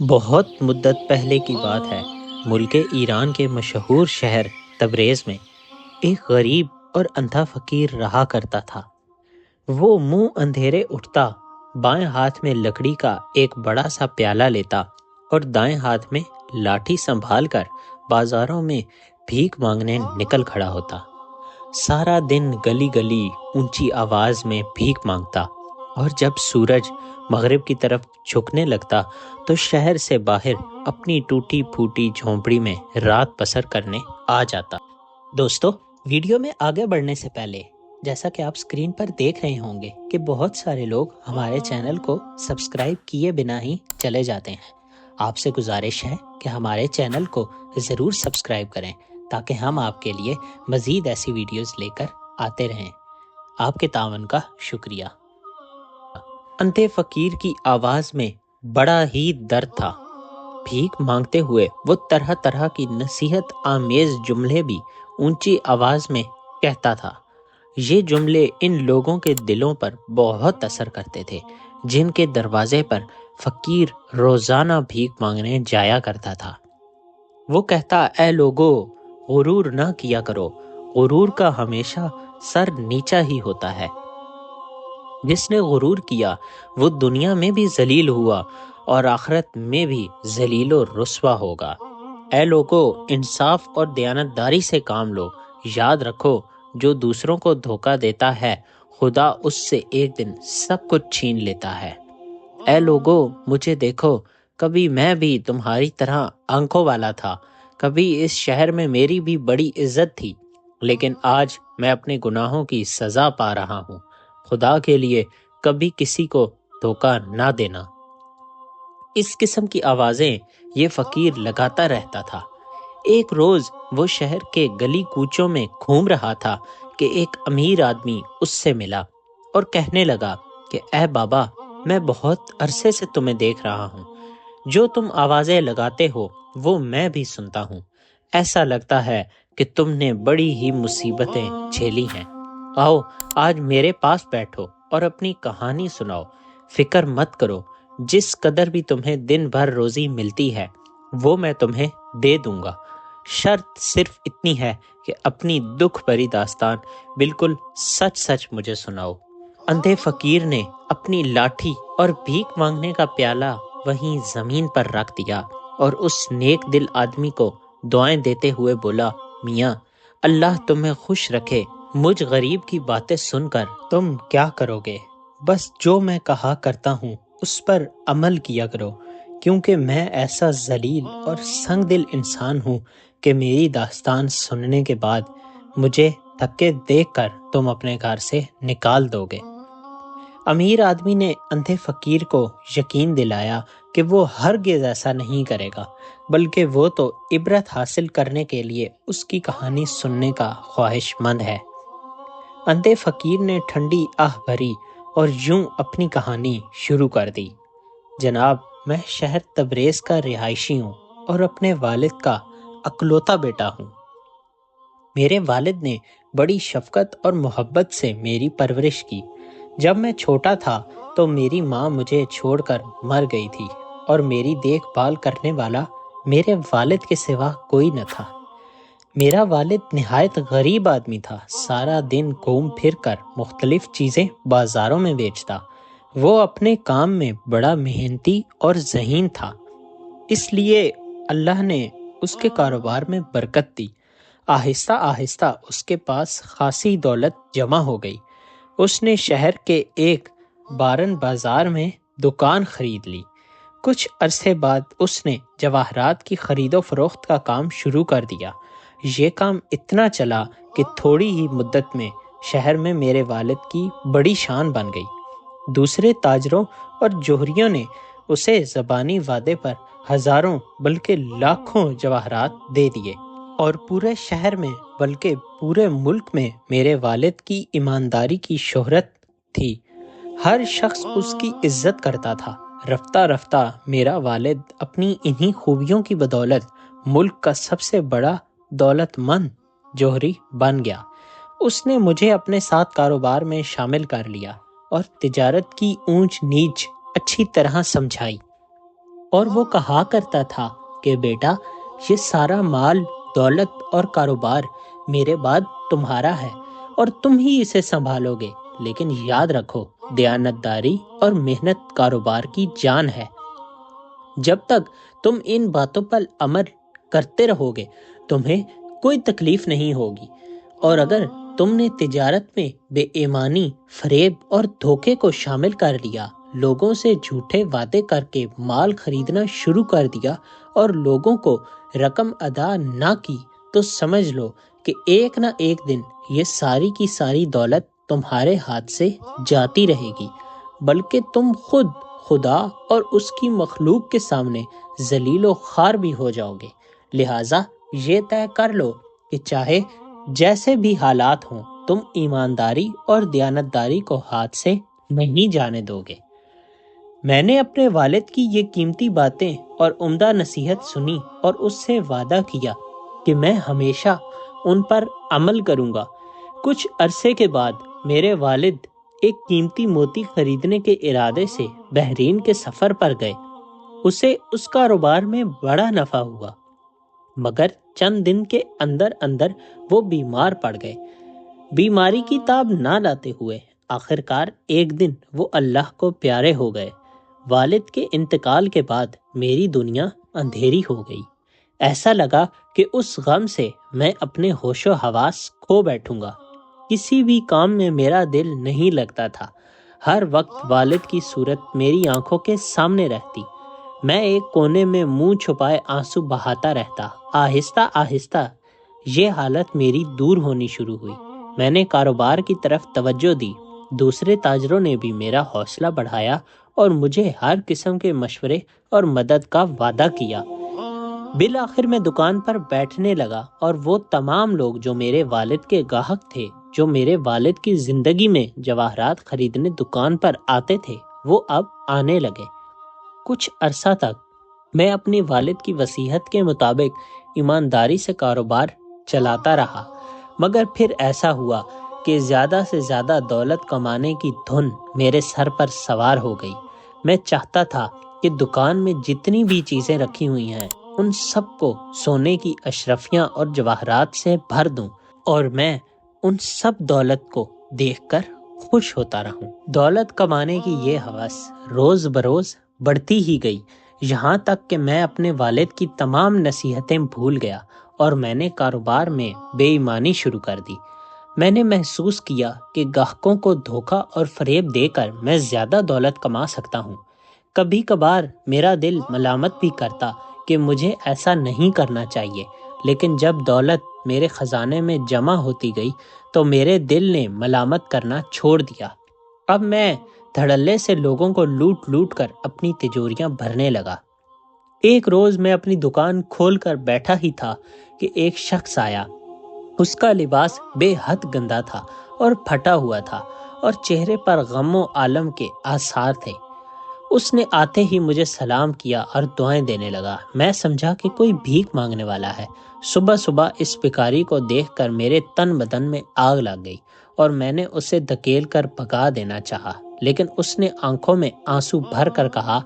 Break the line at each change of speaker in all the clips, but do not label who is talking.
بہت مدت پہلے کی بات ہے۔ ملک ایران کے مشہور شہر تبریز میں ایک غریب اور اندھا فقیر رہا کرتا تھا۔ وہ منہ اندھیرے اٹھتا، بائیں ہاتھ میں لکڑی کا ایک بڑا سا پیالہ لیتا اور دائیں ہاتھ میں لاٹھی سنبھال کر بازاروں میں بھیک مانگنے نکل کھڑا ہوتا۔ سارا دن گلی گلی اونچی آواز میں بھیک مانگتا، اور جب سورج مغرب کی طرف جھکنے لگتا تو شہر سے باہر اپنی ٹوٹی پھوٹی جھونپڑی میں رات بسر کرنے آ جاتا۔ دوستو، ویڈیو میں آگے بڑھنے سے پہلے جیسا کہ آپ سکرین پر دیکھ رہے ہوں گے کہ بہت سارے لوگ ہمارے چینل کو سبسکرائب کیے بنا ہی چلے جاتے ہیں۔ آپ سے گزارش ہے کہ ہمارے چینل کو ضرور سبسکرائب کریں تاکہ ہم آپ کے لیے مزید ایسی ویڈیوز لے کر آتے رہیں۔ آپ کے تعاون کا شکریہ۔ اندھے فقیر کی آواز میں بڑا ہی درد تھا۔ بھیک مانگتے ہوئے وہ طرح طرح کی نصیحت آمیز جملے بھی اونچی آواز میں کہتا تھا۔ یہ جملے ان لوگوں کے دلوں پر بہت اثر کرتے تھے جن کے دروازے پر فقیر روزانہ بھیک مانگنے جایا کرتا تھا۔ وہ کہتا، اے لوگو، غرور نہ کیا کرو، غرور کا ہمیشہ سر نیچا ہی ہوتا ہے۔ جس نے غرور کیا وہ دنیا میں بھی ذلیل ہوا اور آخرت میں بھی ذلیل و رسوا ہوگا۔ اے لوگو، انصاف اور دیانتداری سے کام لو۔ یاد رکھو، جو دوسروں کو دھوکہ دیتا ہے خدا اس سے ایک دن سب کچھ چھین لیتا ہے۔ اے لوگو، مجھے دیکھو، کبھی میں بھی تمہاری طرح آنکھوں والا تھا، کبھی اس شہر میں میری بھی بڑی عزت تھی، لیکن آج میں اپنے گناہوں کی سزا پا رہا ہوں۔ خدا کے لیے کبھی کسی کو دھوکہ نہ دینا۔ اس قسم کی آوازیں یہ فقیر لگاتا رہتا تھا۔ ایک روز وہ شہر کے گلی کوچوں میں گھوم رہا تھا کہ ایک امیر آدمی اس سے ملا اور کہنے لگا کہ اے بابا، میں بہت عرصے سے تمہیں دیکھ رہا ہوں۔ جو تم آوازیں لگاتے ہو وہ میں بھی سنتا ہوں۔ ایسا لگتا ہے کہ تم نے بڑی ہی مصیبتیں جھیلی ہیں۔ آؤ، آج میرے پاس بیٹھو اور اپنی کہانی سناؤ۔ فکر مت کرو، جس قدر بھی تمہیں دن بھر روزی ملتی ہے وہ میں تمہیں دے دوں گا۔ شرط صرف اتنی ہے کہ اپنی دکھ بھری داستان بالکل سچ سچ مجھے سناؤ۔ اندھے فقیر نے اپنی لاٹھی اور بھیک مانگنے کا پیالہ وہیں زمین پر رکھ دیا اور اس نیک دل آدمی کو دعائیں دیتے ہوئے بولا، میاں، اللہ تمہیں خوش رکھے۔ مجھ غریب کی باتیں سن کر تم کیا کرو گے؟ بس جو میں کہا کرتا ہوں اس پر عمل کیا کرو، کیونکہ میں ایسا ذلیل اور سنگ دل انسان ہوں کہ میری داستان سننے کے بعد مجھے دھکے دیکھ کر تم اپنے گھر سے نکال دو گے۔ امیر آدمی نے اندھے فقیر کو یقین دلایا کہ وہ ہرگز ایسا نہیں کرے گا، بلکہ وہ تو عبرت حاصل کرنے کے لیے اس کی کہانی سننے کا خواہش مند ہے۔ اندھے فقیر نے ٹھنڈی آہ بھری اور یوں اپنی کہانی شروع کر دی۔ جناب، میں شہر تبریز کا رہائشی ہوں اور اپنے والد کا اکلوتا بیٹا ہوں۔ میرے والد نے بڑی شفقت اور محبت سے میری پرورش کی۔ جب میں چھوٹا تھا تو میری ماں مجھے چھوڑ کر مر گئی تھی اور میری دیکھ بھال کرنے والا میرے والد کے سوا کوئی نہ تھا۔ میرا والد نہایت غریب آدمی تھا، سارا دن گھوم پھر کر مختلف چیزیں بازاروں میں بیچتا۔ وہ اپنے کام میں بڑا محنتی اور ذہین تھا، اس لیے اللہ نے اس کے کاروبار میں برکت دی۔ آہستہ آہستہ اس کے پاس خاصی دولت جمع ہو گئی۔ اس نے شہر کے ایک بارن بازار میں دکان خرید لی۔ کچھ عرصے بعد اس نے جواہرات کی خرید و فروخت کا کام شروع کر دیا۔ یہ کام اتنا چلا کہ تھوڑی ہی مدت میں شہر میں میرے والد کی بڑی شان بن گئی۔ دوسرے تاجروں اور جوہریوں نے اسے زبانی وعدے پر ہزاروں بلکہ لاکھوں جواہرات دے دیے، اور پورے شہر میں بلکہ پورے ملک میں میرے والد کی ایمانداری کی شہرت تھی۔ ہر شخص اس کی عزت کرتا تھا۔ رفتہ رفتہ میرا والد اپنی انہی خوبیوں کی بدولت ملک کا سب سے بڑا دولت مند جوہری بن گیا۔ اس نے مجھے اپنے ساتھ کاروبار میں شامل کر لیا اور تجارت کی اونچ نیچ اچھی طرح سمجھائی۔ اور وہ کہا کرتا تھا کہ بیٹا، یہ سارا مال، دولت اور کاروبار میرے بعد تمہارا ہے اور تم ہی اسے سنبھالو گے، لیکن یاد رکھو دیانتداری اور محنت کاروبار کی جان ہے۔ جب تک تم ان باتوں پر عمل کرتے رہو گے تمہیں کوئی تکلیف نہیں ہوگی، اور اگر تم نے تجارت میں بے ایمانی، فریب اور دھوکے کو شامل کر لیا، لوگوں سے جھوٹے وعدے کر کے مال خریدنا شروع کر دیا اور لوگوں کو رقم ادا نہ کی، تو سمجھ لو کہ ایک نہ ایک دن یہ ساری کی ساری دولت تمہارے ہاتھ سے جاتی رہے گی، بلکہ تم خود خدا اور اس کی مخلوق کے سامنے ذلیل و خوار بھی ہو جاؤ گے۔ لہٰذا یہ طے کر لو کہ چاہے جیسے بھی حالات ہوں، تم ایمانداری اور دیانتداری کو ہاتھ سے نہیں جانے دو گے۔ میں نے اپنے والد کی یہ قیمتی باتیں اور عمدہ نصیحت سنی اور اس سے وعدہ کیا کہ میں ہمیشہ ان پر عمل کروں گا۔ کچھ عرصے کے بعد میرے والد ایک قیمتی موتی خریدنے کے ارادے سے بحرین کے سفر پر گئے۔ اسے اس کاروبار میں بڑا نفع ہوا، مگر چند دن کے اندر اندر وہ بیمار پڑ گئے۔ بیماری کی تاب نہ لاتے ہوئے آخرکار ایک دن وہ اللہ کو پیارے ہو گئے۔ والد کے انتقال کے بعد میری دنیا اندھیری ہو گئی۔ ایسا لگا کہ اس غم سے میں اپنے ہوش و حواس کھو بیٹھوں گا۔ کسی بھی کام میں میرا دل نہیں لگتا تھا۔ ہر وقت والد کی صورت میری آنکھوں کے سامنے رہتی۔ میں ایک کونے میں منہ چھپائے آنسو بہاتا رہتا۔ آہستہ آہستہ یہ حالت میری دور ہونی شروع ہوئی۔ میں نے کاروبار کی طرف توجہ دی۔ دوسرے تاجروں نے بھی میرا حوصلہ بڑھایا اور مجھے ہر قسم کے مشورے اور مدد کا وعدہ کیا۔ بالآخر میں دکان پر بیٹھنے لگا اور وہ تمام لوگ جو میرے والد کے گاہک تھے، جو میرے والد کی زندگی میں جواہرات خریدنے دکان پر آتے تھے، وہ اب آنے لگے۔ کچھ عرصہ تک میں اپنی والد کی وصیت کے مطابق ایمانداری سے کاروبار چلاتا رہا، مگر پھر ایسا ہوا کہ زیادہ سے زیادہ دولت کمانے کی دھن میرے سر پر سوار ہو گئی۔ میں چاہتا تھا کہ دکان میں جتنی بھی چیزیں رکھی ہوئی ہیں ان سب کو سونے کی اشرفیاں اور جواہرات سے بھر دوں اور میں ان سب دولت کو دیکھ کر خوش ہوتا رہوں۔ دولت کمانے کی یہ ہوس روز بروز بڑھتی ہی گئی، یہاں تک کہ میں اپنے والد کی تمام نصیحتیں بھول گیا اور میں نے کاروبار میں بے ایمانی شروع کر دی۔ میں نے محسوس کیا کہ گاہکوں کو دھوکہ اور فریب دے کر میں زیادہ دولت کما سکتا ہوں۔ کبھی کبھار میرا دل ملامت بھی کرتا کہ مجھے ایسا نہیں کرنا چاہیے، لیکن جب دولت میرے خزانے میں جمع ہوتی گئی تو میرے دل نے ملامت کرنا چھوڑ دیا۔ اب میں دھڑلے سے لوگوں کو لوٹ لوٹ کر اپنی تجوریاں بھرنے لگا۔ ایک روز میں اپنی دکان کھول کر بیٹھا ہی تھا کہ ایک شخص آیا۔ اس کا لباس بے حد گندا تھا اور پھٹا ہوا تھا اور چہرے پر غم و عالم کے آثار تھے۔ اس نے آتے ہی مجھے سلام کیا اور دعائیں دینے لگا۔ میں سمجھا کہ کوئی بھیک مانگنے والا ہے۔ صبح صبح اس بھکاری کو دیکھ کر میرے تن بدن میں آگ لگ گئی اور میں نے اسے دھکیل کر بھگا دینا چاہا، لیکن اس نے آنکھوں میں آنسو بھر کر کہا،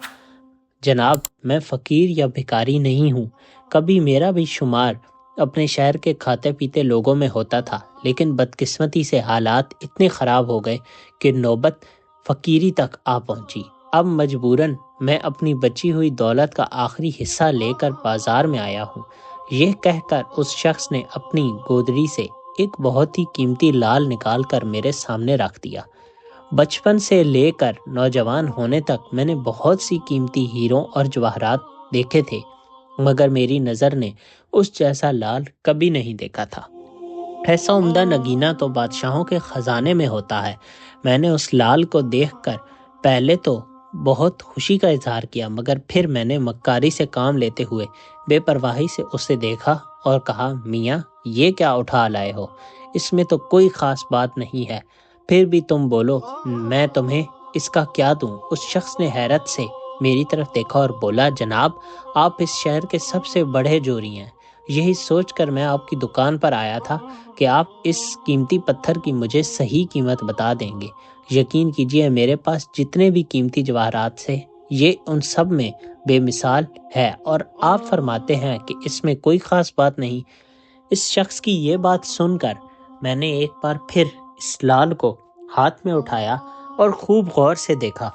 جناب، میں فقیر یا بھکاری نہیں ہوں۔ کبھی میرا بھی شمار اپنے شہر کے کھاتے پیتے لوگوں میں ہوتا تھا، لیکن بدقسمتی سے حالات اتنے خراب ہو گئے کہ نوبت فقیری تک آ پہنچی۔ اب مجبوراً میں اپنی بچی ہوئی دولت کا آخری حصہ لے کر بازار میں آیا ہوں۔ یہ کہہ کر اس شخص نے اپنی گودڑی سے ایک بہت ہی قیمتی لال نکال کر میرے سامنے رکھ دیا۔ بچپن سے لے کر نوجوان ہونے تک میں نے بہت سی قیمتی ہیروں اور جواہرات دیکھے تھے، مگر میری نظر نے اس جیسا لال کبھی نہیں دیکھا تھا۔ ایسا عمدہ نگینہ تو بادشاہوں کے خزانے میں ہوتا ہے۔ میں نے اس لال کو دیکھ کر پہلے تو بہت خوشی کا اظہار کیا، مگر پھر میں نے مکاری سے کام لیتے ہوئے بے پرواہی سے اسے دیکھا اور کہا، میاں، یہ کیا اٹھا لائے ہو؟ اس میں تو کوئی خاص بات نہیں ہے، پھر بھی تم بولو، میں تمہیں اس کا کیا دوں؟ اس شخص نے حیرت سے میری طرف دیکھا اور بولا، جناب، آپ اس شہر کے سب سے بڑے جوری ہیں۔ یہی سوچ کر میں آپ کی دکان پر آیا تھا کہ آپ اس قیمتی پتھر کی مجھے صحیح قیمت بتا دیں گے۔ یقین کیجیے، میرے پاس جتنے بھی قیمتی جواہرات تھے، یہ ان سب میں بے مثال ہے اور آپ فرماتے ہیں کہ اس میں کوئی خاص بات نہیں۔ اس شخص کی یہ بات سن کر میں نے ایک بار پھر اس لال کو ہاتھ میں اٹھایا اور خوب غور سے دیکھا۔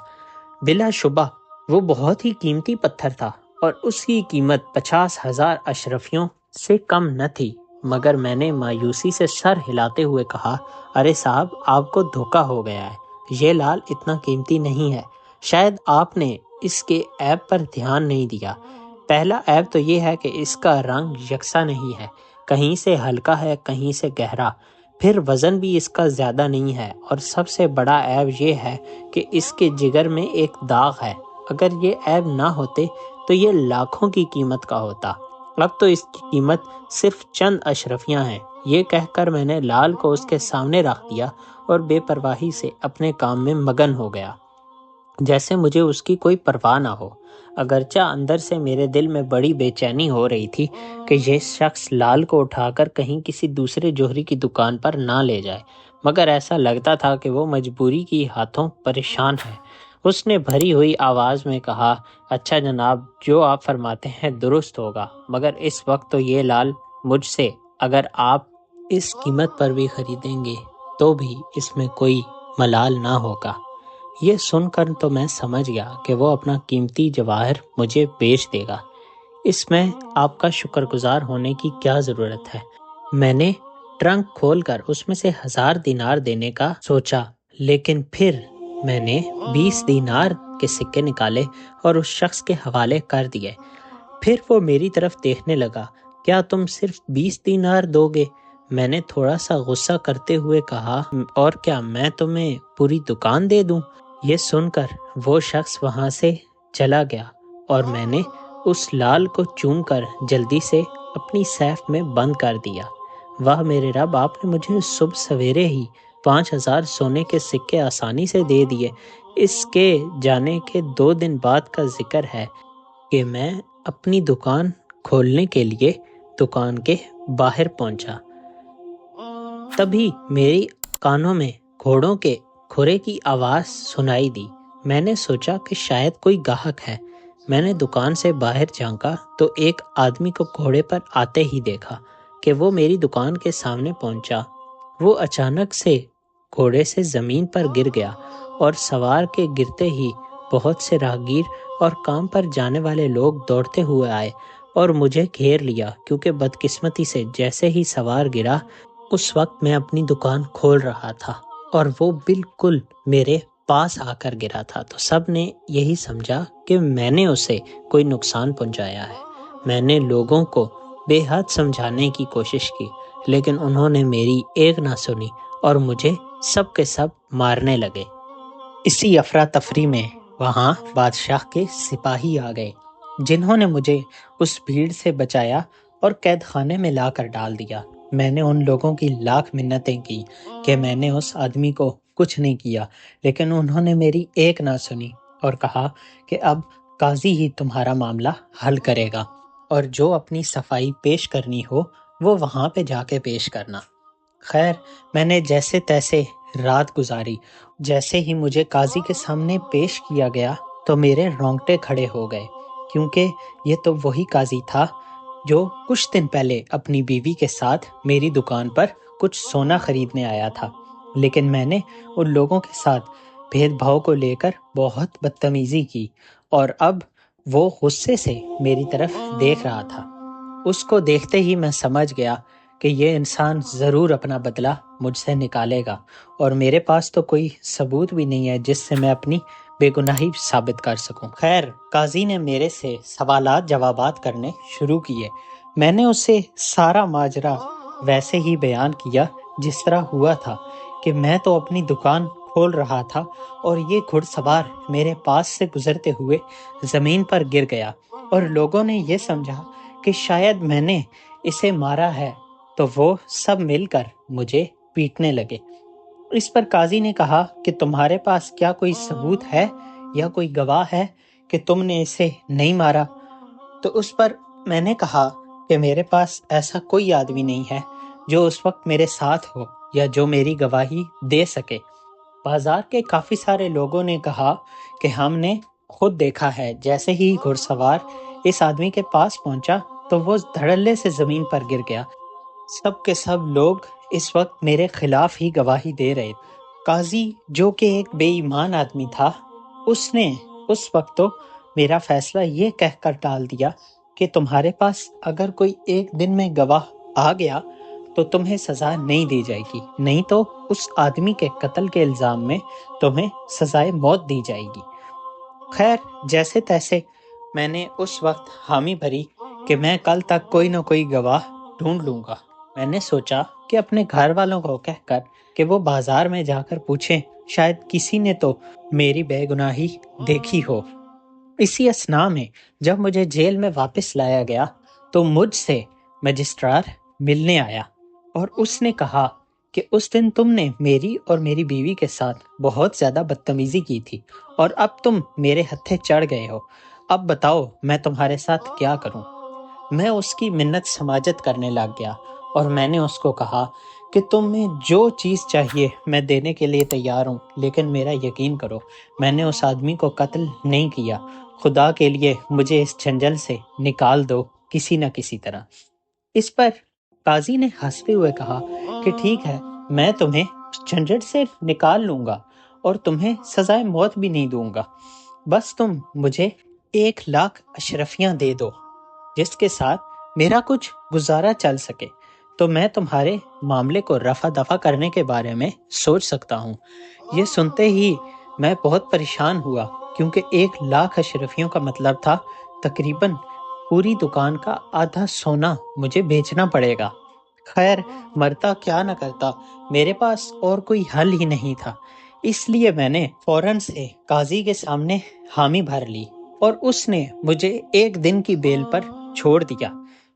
بلا شبہ وہ بہت ہی قیمتی پتھر تھا اور اس کی قیمت 50,000 اشرفیوں سے کم نہ تھی، مگر میں نے مایوسی سے سر ہلاتے ہوئے کہا، ارے صاحب، آپ کو دھوکا ہو گیا ہے، یہ لال اتنا قیمتی نہیں ہے، شاید آپ نے اس کے عیب پر دھیان نہیں دیا۔ پہلا عیب تو یہ ہے کہ اس کا رنگ یکساں نہیں ہے، کہیں سے ہلکا ہے کہیں سے گہرا، پھر وزن بھی اس کا زیادہ نہیں ہے، اور سب سے بڑا عیب یہ ہے کہ اس کے جگر میں ایک داغ ہے، اگر یہ عیب نہ ہوتے تو یہ لاکھوں کی قیمت کا ہوتا، اب تو اس کی قیمت صرف چند اشرفیاں ہیں۔ یہ کہہ کر میں نے لال کو اس کے سامنے رکھ دیا اور بے پرواہی سے اپنے کام میں مگن ہو گیا، جیسے مجھے اس کی کوئی پرواہ نہ ہو۔ اگرچہ اندر سے میرے دل میں بڑی بے چینی ہو رہی تھی کہ یہ شخص لال کو اٹھا کر کہیں کسی دوسرے جوہری کی دکان پر نہ لے جائے، مگر ایسا لگتا تھا کہ وہ مجبوری کی ہاتھوں پریشان ہے۔ اس نے بھری ہوئی آواز میں کہا، اچھا جناب، جو آپ فرماتے ہیں درست ہوگا، مگر اس وقت تو یہ لال مجھ سے اگر آپ اس قیمت پر بھی خریدیں گے تو بھی اس میں کوئی ملال نہ ہوگا۔ یہ سن کر تو میں سمجھ گیا کہ وہ اپنا قیمتی جواہر مجھے بیچ دے گا، اس میں آپ کا شکر گزار ہونے کی کیا ضرورت ہے۔ میں نے ٹرنک کھول کر اس میں سے 1000 دینار دینے کا سوچا، لیکن پھر میں نے 20 دینار کے سکے نکالے اور اس شخص کے حوالے کر دیے۔ پھر وہ میری طرف دیکھنے لگا، کیا تم صرف 20 دینار دو گے؟ میں نے تھوڑا سا غصہ کرتے ہوئے کہا، اور کیا میں تمہیں پوری دکان دے دوں؟ یہ سن کر وہ شخص وہاں سے چلا گیا اور میں نے اس لال کو چوم کر جلدی سے اپنی سیف میں بند کر دیا۔ واہ میرے رب، آپ نے مجھے صبح سویرے ہی 5000 سونے کے سکے آسانی سے دے دیے۔ اس کے جانے کے 2 دن بعد کا ذکر ہے کہ میں اپنی دکان کھولنے کے لیے دکان کے باہر پہنچا۔ تبھی میری کانوں میں گھوڑوں کے کھرے کی آواز سنائی دی۔ میں نے سوچا کہ شاید کوئی گاہک ہے۔ میں نے دکان سے باہر جھانکا تو ایک آدمی کو گھوڑے پر آتے ہی دیکھا کہ وہ میری دکان کے سامنے پہنچا۔ وہ اچانک سے گھوڑے سے زمین پر گر گیا اور سوار کے گرتے ہی بہت سے راہگیر اور کام پر جانے والے لوگ دوڑتے ہوئے آئے اور مجھے گھیر لیا، کیونکہ بدقسمتی سے جیسے ہی سوار گرا اس وقت میں اپنی دکان کھول رہا تھا اور وہ بالکل میرے پاس آ کر گرا تھا، تو سب نے یہی سمجھا کہ میں نے اسے کوئی نقصان پہنچایا ہے۔ میں نے لوگوں کو بے حد سمجھانے کی کوشش کی، لیکن انہوں نے میری ایک نہ سنی اور مجھے سب کے سب مارنے لگے۔ اسی افراتفری میں وہاں بادشاہ کے سپاہی آ گئے، جنہوں نے مجھے اس بھیڑ سے بچایا اور قید خانے میں لا کر ڈال دیا۔ میں نے ان لوگوں کی لاکھ منتیں کی کہ میں نے اس آدمی کو کچھ نہیں کیا، لیکن انہوں نے میری ایک نہ سنی اور کہا کہ اب قاضی ہی تمہارا معاملہ حل کرے گا، اور جو اپنی صفائی پیش کرنی ہو وہ وہاں پہ جا کے پیش کرنا۔ خیر، میں نے جیسے تیسے رات گزاری۔ جیسے ہی مجھے قاضی کے سامنے پیش کیا گیا تو میرے رونگٹے کھڑے ہو گئے، کیونکہ یہ تو وہی قاضی تھا جو کچھ دن پہلے اپنی بیوی کے ساتھ میری دکان پر کچھ سونا خریدنے آیا تھا، لیکن میں نے ان لوگوں کے ساتھ بھید بھاؤ کو لے کر بہت بدتمیزی کی، اور اب وہ غصے سے میری طرف دیکھ رہا تھا۔ اس کو دیکھتے ہی میں سمجھ گیا کہ یہ انسان ضرور اپنا بدلہ مجھ سے نکالے گا، اور میرے پاس تو کوئی ثبوت بھی نہیں ہے جس سے میں اپنی بے گناہی ثابت کر سکوں۔ خیر، قاضی نے میرے سے سوالات جوابات کرنے شروع کیے۔ میں نے اسے سارا ماجرا ویسے ہی بیان کیا جس طرح ہوا تھا، کہ میں تو اپنی دکان کھول رہا تھا اور یہ گھڑ سوار میرے پاس سے گزرتے ہوئے زمین پر گر گیا، اور لوگوں نے یہ سمجھا کہ شاید میں نے اسے مارا ہے، تو وہ سب مل کر مجھے پیٹنے لگے۔ اس پر قاضی نے کہا کہ تمہارے پاس کیا کوئی ثبوت ہے یا کوئی گواہ ہے کہ تم نے اسے نہیں مارا؟ تو اس پر میں نے کہا کہ میرے پاس ایسا کوئی آدمی نہیں ہے جو اس وقت میرے ساتھ ہو یا جو میری گواہی دے سکے۔ بازار کے کافی سارے لوگوں نے کہا کہ ہم نے خود دیکھا ہے، جیسے ہی گھڑ سوار اس آدمی کے پاس پہنچا تو وہ دھڑلے سے زمین پر گر گیا۔ سب کے سب لوگ اس وقت میرے خلاف ہی گواہی دے رہے۔ قاضی جو کہ ایک بے ایمان آدمی تھا، اس نے اس وقت تو میرا فیصلہ یہ کہہ کر ٹال دیا کہ تمہارے پاس اگر کوئی ایک دن میں گواہ آ گیا تو تمہیں سزا نہیں دی جائے گی، نہیں تو اس آدمی کے قتل کے الزام میں تمہیں سزائے موت دی جائے گی۔ خیر جیسے تیسے میں نے اس وقت حامی بھری کہ میں کل تک کوئی نہ کوئی گواہ ڈھونڈ لوں گا۔ میں نے سوچا کہ اپنے گھر والوں کو کہہ کر کہ وہ بازار میں جا کر پوچھیں، شاید کسی نے تو میری بے گناہی دیکھی ہو۔ اسی اثناء میں جب مجھے جیل میں واپس لایا گیا تو مجھ سے مجسٹرار ملنے آیا اور اس نے کہا کہ اس دن تم نے میری اور میری بیوی کے ساتھ بہت زیادہ بدتمیزی کی تھی اور اب تم میرے ہتھے چڑھ گئے ہو، اب بتاؤ میں تمہارے ساتھ کیا کروں۔ میں اس کی منت سماجت کرنے لگ گیا اور میں نے اس کو کہا کہ تمہیں جو چیز چاہیے میں دینے کے لیے تیار ہوں، لیکن میرا یقین کرو میں نے اس آدمی کو قتل نہیں کیا، خدا کے لیے مجھے اس جھنجل سے نکال دو کسی نہ کسی طرح۔ اس پر قاضی نے ہنستے ہوئے کہا کہ ٹھیک ہے، میں تمہیں جھنجٹ سے نکال لوں گا اور تمہیں سزائے موت بھی نہیں دوں گا، بس تم مجھے 1,00,000 اشرفیاں دے دو جس کے ساتھ میرا کچھ گزارا چل سکے، تو میں تمہارے معاملے کو رفع دفع کرنے کے بارے میں سوچ سکتا ہوں۔ یہ سنتے ہی میں بہت پریشان ہوا، کیونکہ 1,00,000 اشرفیوں کا مطلب تھا تقریباً پوری دکان کا آدھا سونا مجھے بیچنا پڑے گا۔ خیر مرتا کیا نہ کرتا، میرے پاس اور کوئی حل ہی نہیں تھا، اس لیے میں نے فوراً سے قاضی کے سامنے حامی بھر لی اور اس نے مجھے 1 دن کی بیل پر چھوڑ دیا۔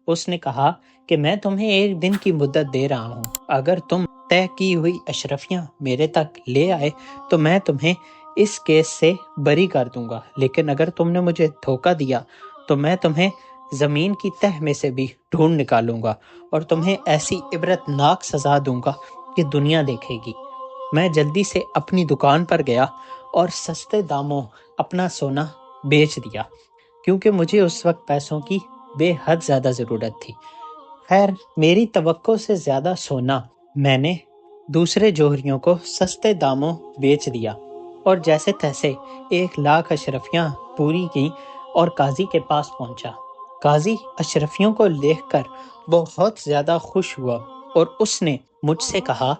اس نے کہا کہ میں تمہیں 1 دن کی مدت دے رہا ہوں، اگر تم طے کی ہوئی اشرفیاں میرے تک لے آئے تو میں تمہیں اس کیس سے بری کر دوں گا، لیکن اگر تم نے مجھے دھوکہ دیا تو میں تمہیں زمین کی تہ میں سے بھی ڈھونڈ نکالوں گا اور تمہیں ایسی عبرت ناک سزا دوں گا کہ دنیا دیکھے گی۔ میں جلدی سے اپنی دکان پر گیا اور سستے داموں اپنا سونا بیچ دیا، کیونکہ مجھے اس وقت پیسوں کی بے حد زیادہ ضرورت تھی۔ خیر میری توقع سے زیادہ سونا میں نے دوسرے جوہریوں کو سستے داموں بیچ دیا اور جیسے تیسے 1,00,000 اشرفیاں پوری کی اور قاضی کے پاس پہنچا۔ قاضی اشرفیوں کو دیکھ کر بہت زیادہ خوش ہوا اور اس نے مجھ سے کہا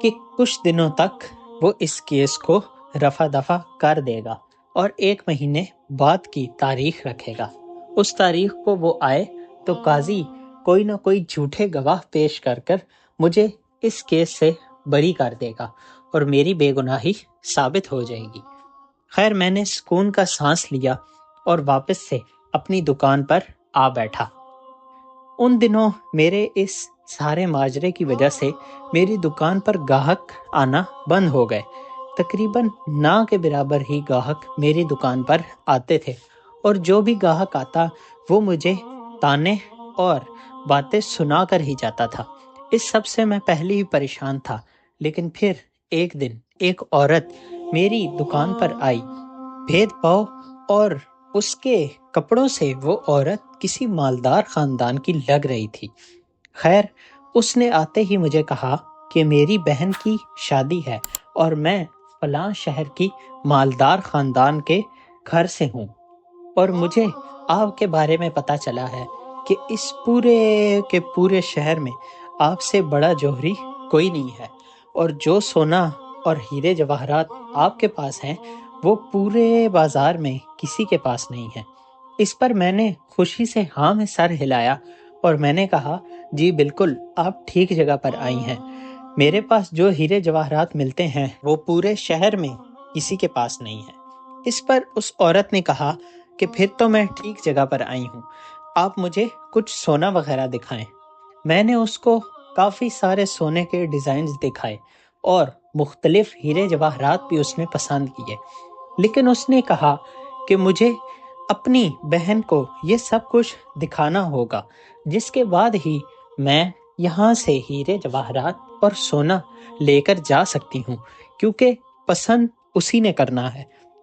کہ کچھ دنوں تک وہ اس کیس کو رفع دفع کر دے گا اور 1 مہینے بعد کی تاریخ رکھے گا۔ اس تاریخ کو وہ آئے تو قاضی کوئی نہ کوئی جھوٹے گواہ پیش کر کر مجھے اس کیس سے بری کر دے گا اور میری بے گناہی ثابت ہو جائے گی۔ خیر میں نے سکون کا سانس لیا اور واپس سے اپنی دکان پر آ بیٹھا۔ ان دنوں میرے اس سارے ماجرے کی وجہ سے میری دکان پر گاہک آنا بند ہو گئے۔ تقریباً نہ کے برابر ہی گاہک میری دکان پر آتے تھے اور جو بھی گاہک آتا وہ مجھے تانے اور باتیں سنا کر ہی جاتا تھا۔ اس سب سے میں پہلے ہی پریشان تھا، لیکن پھر ایک دن ایک عورت میری دکان پر آئی، بھید پاؤ اور اس کے کپڑوں سے وہ عورت کسی مالدار خاندان کی لگ رہی تھی۔ خیر اس نے آتے ہی مجھے کہا کہ میری بہن کی شادی ہے اور میں فلاں شہر کی مالدار خاندان کے گھر سے ہوں اور مجھے آپ کے بارے میں پتہ چلا ہے کہ اس پورے کے پورے شہر میں آپ سے بڑا جوہری کوئی نہیں ہے اور جو سونا اور ہیرے جواہرات آپ کے پاس ہیں وہ پورے بازار میں کسی کے پاس نہیں ہے۔ اس پر میں نے خوشی سے ہاں میں سر ہلایا اور میں نے کہا جی بالکل آپ ٹھیک جگہ پر آئی ہیں، میرے پاس جو ہیرے جواہرات ملتے ہیں وہ پورے شہر میں کسی کے پاس نہیں ہے۔ اس پر اس عورت نے کہا کہ پھر تو میں ٹھیک جگہ پر آئی ہوں، آپ مجھے کچھ سونا وغیرہ دکھائیں۔ میں نے اس کو کافی سارے سونے کے ڈیزائنز دکھائے اور مختلف ہیرے جواہرات بھی اس نے پسند کیے، لیکن اس نے کہا کہ مجھے اپنی بہن کو یہ سب کچھ دکھانا ہوگا، جس کے بعد ہی میں یہاں سے ہیرے جواہرات اور سونا لے کر جا سکتی ہوں، کیونکہ پسند اسی نے کرنا ہے۔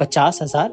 50,000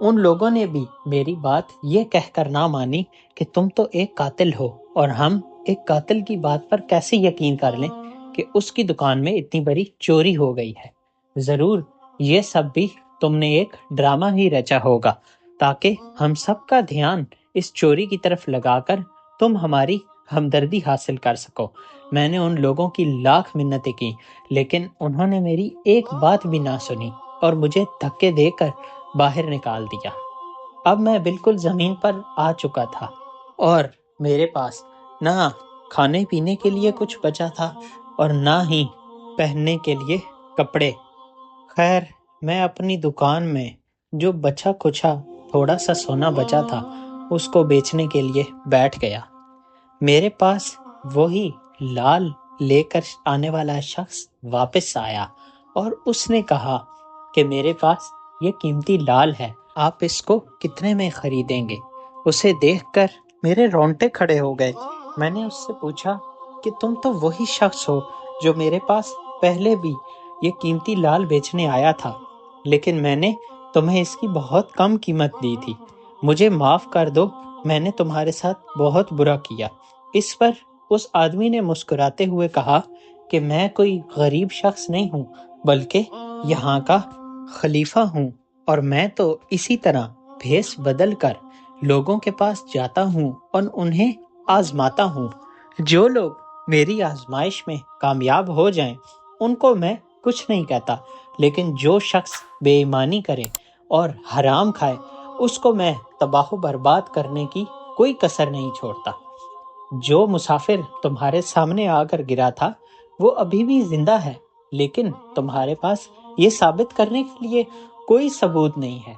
ان لوگوں نے بھی میری بات یہ کہہ کر نہ مانی کہ تم تو ایک قاتل ہو، اور ہم ایک قاتل کی بات پر کیسے یقین کر لیں کہ اس کی دکان میں اتنی بڑی چوری ہو گئی ہے۔ ضرور یہ سب بھی تم نے ایک ڈرامہ ہی رچا ہوگا تاکہ ہم سب کا دھیان اس چوری کی طرف لگا کر تم ہماری ہمدردی حاصل کر سکو۔ میں نے ان لوگوں کی لاکھ منتیں کی، لیکن انہوں نے میری ایک بات بھی نہ سنی اور مجھے دھکے دے کر باہر نکال دیا۔ اب میں بالکل زمین پر آ چکا تھا اور میرے پاس نہ کھانے پینے کے لیے کچھ بچا تھا اور نہ ہی پہننے کے لیے کپڑے۔ خیر، میں اپنی دکان میں جو بچا کچھا تھوڑا سا سونا بچا تھا اس کو بیچنے کے لیے بیٹھ گیا۔ میرے پاس وہی لال لے کر آنے والا شخص واپس آیا اور اس نے کہا کہ میرے پاس یہ قیمتی لال ہے، آپ اس کو کتنے میں خریدیں گے؟ اسے دیکھ کر میرے رونگٹے کھڑے ہو گئے۔ میں نے اس سے پوچھا کہ تم تو وہی شخص ہو جو میرے پاس پہلے بھی یہ قیمتی لال بیچنے آیا تھا، لیکن میں نے تمہیں اس کی بہت کم قیمت دی تھی۔ مجھے معاف کر دو، میں نے تمہارے ساتھ بہت برا کیا۔ اس پر اس آدمی نے مسکراتے ہوئے کہا کہ میں کوئی غریب شخص نہیں ہوں بلکہ یہاں کا خلیفہ ہوں، اور میں تو اسی طرح بھیس بدل کر لوگوں کے پاس جاتا ہوں اور انہیں آزماتا ہوں۔ جو لوگ میری آزمائش میں کامیاب ہو جائیں ان کو میں کچھ نہیں کہتا، لیکن جو شخص بے ایمانی کرے اور حرام کھائے اس کو میں تباہ و برباد کرنے کی کوئی کسر نہیں چھوڑتا۔ جو مسافر تمہارے سامنے آ کر گرا تھا وہ ابھی بھی زندہ ہے، لیکن تمہارے پاس یہ ثابت کرنے کے لیے کوئی ثبوت نہیں ہے۔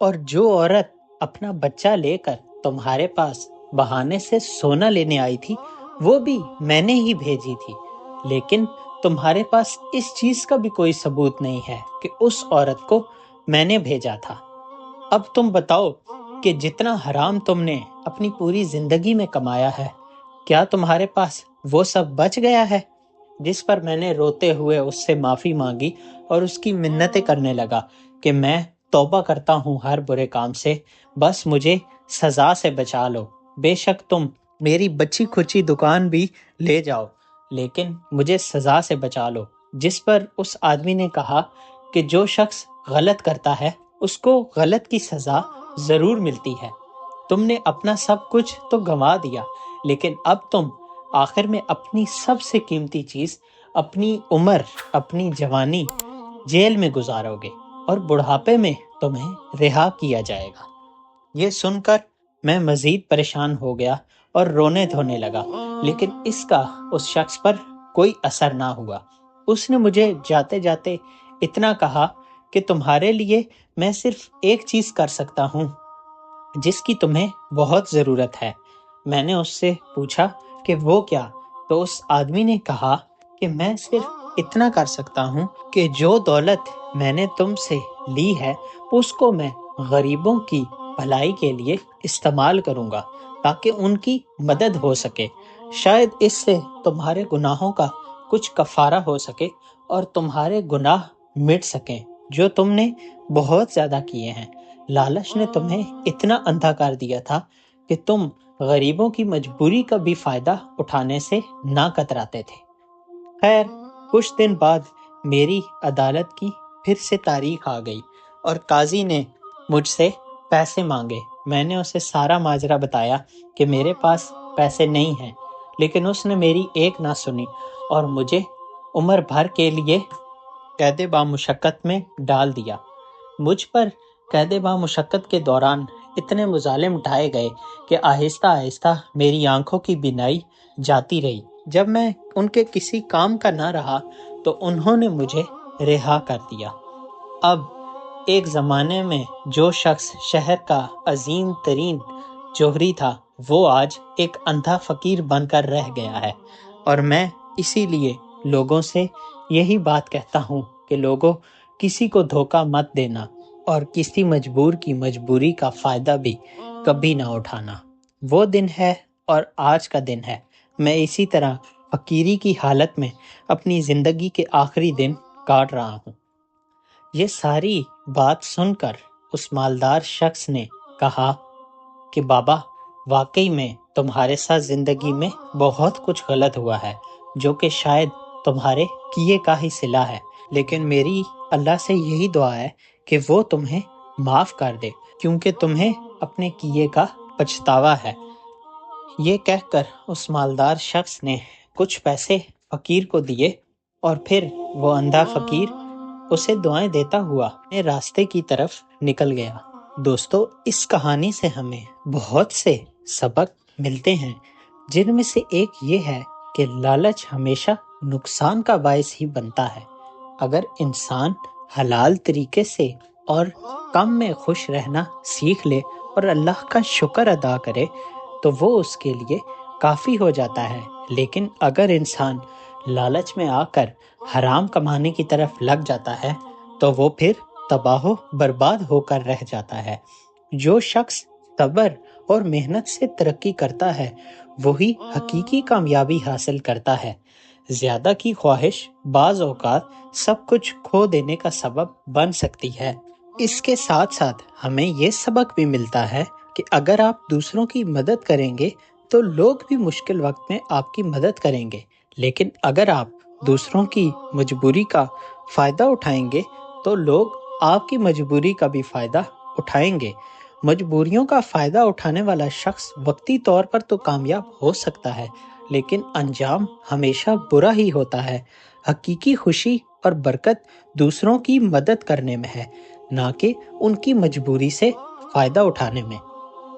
اور جو عورت اپنا بچہ لے کر تمہارے پاس بہانے سے سونا لینے آئی تھی وہ بھی میں نے ہی بھیجی تھی، لیکن تمہارے پاس اس چیز کا بھی کوئی ثبوت نہیں ہے کہ اس عورت کو میں نے بھیجا تھا۔ اب تم بتاؤ کہ جتنا حرام تم نے اپنی پوری زندگی میں کمایا ہے، کیا تمہارے پاس وہ سب بچ گیا ہے؟ جس پر میں نے روتے ہوئے اس سے معافی مانگی اور اس کی منتیں کرنے لگا کہ میں توبہ کرتا ہوں ہر برے کام سے، بس مجھے سزا سے بچا لو۔ بے شک تم میری بچی کھچی دکان بھی لے جاؤ، لیکن مجھے سزا سے بچا لو۔ جس پر اس آدمی نے کہا کہ جو شخص غلط کرتا ہے اس کو غلط کی سزا ضرور ملتی ہے۔ تم نے اپنا سب کچھ تو گنوا دیا، لیکن اب تم آخر میں اپنی سب سے قیمتی چیز، اپنی عمر، اپنی جوانی جیل میں گزارو گے اور بڑھاپے میں تمہیں رہا کیا جائے گا۔ یہ سن کر میں مزید پریشان ہو گیا اور رونے دھونے لگا، لیکن اس کا اس شخص پر کوئی اثر نہ ہوا۔ اس نے مجھے جاتے جاتے اتنا کہا کہ تمہارے لیے میں صرف ایک چیز کر سکتا ہوں جس کی تمہیں بہت ضرورت ہے۔ میں نے اس سے پوچھا کہ وہ کیا؟ تو اس آدمی نے کہا کہ میں صرف اتنا کر سکتا ہوں کہ جو دولت میں نے تم سے لی ہے اس کو میں غریبوں کی بھلائی کے لیے استعمال کروں گا تاکہ ان کی مدد ہو سکے۔ شاید اس سے تمہارے گناہوں کا کچھ کفارہ ہو سکے اور تمہارے گناہ مٹ سکیں جو تم نے بہت زیادہ کیے ہیں۔ لالچ نے تمہیں اتنا اندھا کر دیا تھا کہ تم غریبوں کی مجبوری کا بھی فائدہ اٹھانے سے نہ کتراتے تھے۔ خیر، کچھ دن بعد میری عدالت کی پھر سے تاریخ آ گئی اور قاضی نے مجھ سے پیسے مانگے۔ میں نے اسے سارا ماجرا بتایا کہ میرے پاس پیسے نہیں ہیں، لیکن اس نے میری ایک نہ سنی اور مجھے عمر بھر کے لیے قید بامشقت میں ڈال دیا۔ مجھ پر قید بامشقت کے دوران اتنے مظالم اٹھائے گئے کہ آہستہ آہستہ میری آنکھوں کی بینائی جاتی رہی۔ جب میں ان کے کسی کام کا نہ رہا تو انہوں نے مجھے رہا کر دیا۔ اب ایک زمانے میں جو شخص شہر کا عظیم ترین جوہری تھا وہ آج ایک اندھا فقیر بن کر رہ گیا ہے، اور میں اسی لیے لوگوں سے یہی بات کہتا ہوں کہ لوگوں، کسی کو دھوکہ مت دینا اور کسی مجبور کی مجبوری کا فائدہ بھی کبھی نہ اٹھانا۔ وہ دن ہے اور آج کا دن ہے، میں اسی طرح فقیری کی حالت میں اپنی زندگی کے آخری دن کاٹ رہا ہوں۔ یہ ساری بات سن کر اس مالدار شخص نے کہا کہ بابا، واقعی میں تمہارے ساتھ زندگی میں بہت کچھ غلط ہوا ہے، جو کہ شاید تمہارے کیے کا ہی صلہ ہے، لیکن میری اللہ سے یہی دعا ہے کہ وہ تمہیں معاف کر دے، کیونکہ تمہیں اپنے کیے کا پچھتاوا ہے۔ یہ کہہ کر اس مالدار شخص نے کچھ پیسے فقیر کو دیے اور پھر وہ اندھا فقیر اسے دعائیں دیتا ہوا اپنے راستے کی طرف نکل گیا۔ دوستو، اس کہانی سے ہمیں بہت سے سبق ملتے ہیں، جن میں سے ایک یہ ہے کہ لالچ ہمیشہ نقصان کا باعث ہی بنتا ہے۔ اگر انسان حلال طریقے سے اور کم میں خوش رہنا سیکھ لے اور اللہ کا شکر ادا کرے تو وہ اس کے لیے کافی ہو جاتا ہے، لیکن اگر انسان لالچ میں آ کر حرام کمانے کی طرف لگ جاتا ہے تو وہ پھر تباہ و برباد ہو کر رہ جاتا ہے۔ جو شخص صبر اور محنت سے ترقی کرتا ہے وہی حقیقی کامیابی حاصل کرتا ہے۔ زیادہ کی خواہش بعض اوقات سب کچھ کھو دینے کا سبب بن سکتی ہے۔ اس کے ساتھ ساتھ ہمیں یہ سبق بھی ملتا ہے کہ اگر آپ دوسروں کی مدد کریں گے تو لوگ بھی مشکل وقت میں آپ کی مدد کریں گے، لیکن اگر آپ دوسروں کی مجبوری کا فائدہ اٹھائیں گے تو لوگ آپ کی مجبوری کا بھی فائدہ اٹھائیں گے۔ مجبوریوں کا فائدہ اٹھانے والا شخص وقتی طور پر تو کامیاب ہو سکتا ہے، لیکن انجام ہمیشہ برا ہی ہوتا ہے۔ حقیقی خوشی اور برکت دوسروں کی مدد کرنے میں ہے، نہ کہ ان کی مجبوری سے فائدہ اٹھانے میں۔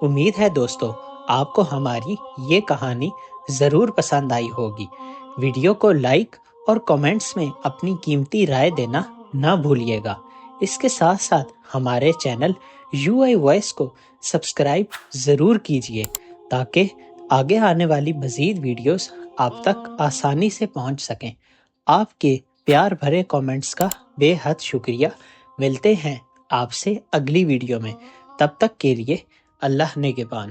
امید ہے دوستو آپ کو ہماری یہ کہانی ضرور پسند آئی ہوگی۔ ویڈیو کو لائک اور کمنٹس میں اپنی قیمتی رائے دینا نہ بھولیے گا۔ اس کے ساتھ ساتھ ہمارے چینل یو آئی وائس کو سبسکرائب ضرور کیجیے تاکہ آگے آنے والی مزید ویڈیوز آپ تک آسانی سے پہنچ سکیں۔ آپ کے پیار بھرے کامنٹس کا بے حد شکریہ۔ ملتے ہیں آپ سے اگلی ویڈیو میں، تب تک کے لیے اللہ نگہبان۔